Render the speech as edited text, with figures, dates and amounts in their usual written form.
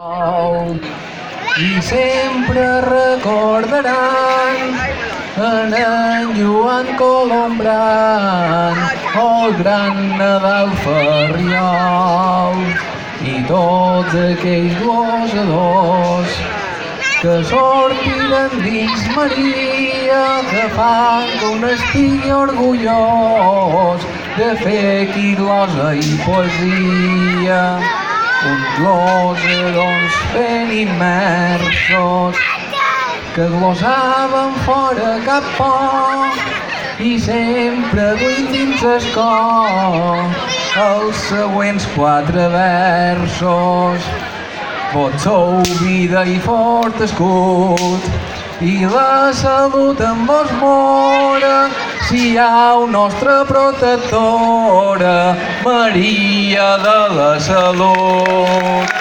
I sempre recordaran en Joan Colombran, el gran Nadal Ferriol, i tots aquells glosadors que sortiren dins Maria, que fan que un estigui orgullós de fer aquí glosa i poesia. Un glosa, doncs, ben immersos, que glosaven fora cap por i sempre duint dins el cor els següents 4 versos. Vos sou vida i fort escut, i la salut en vos mora, siau nostra protectora, Maria de la Salut.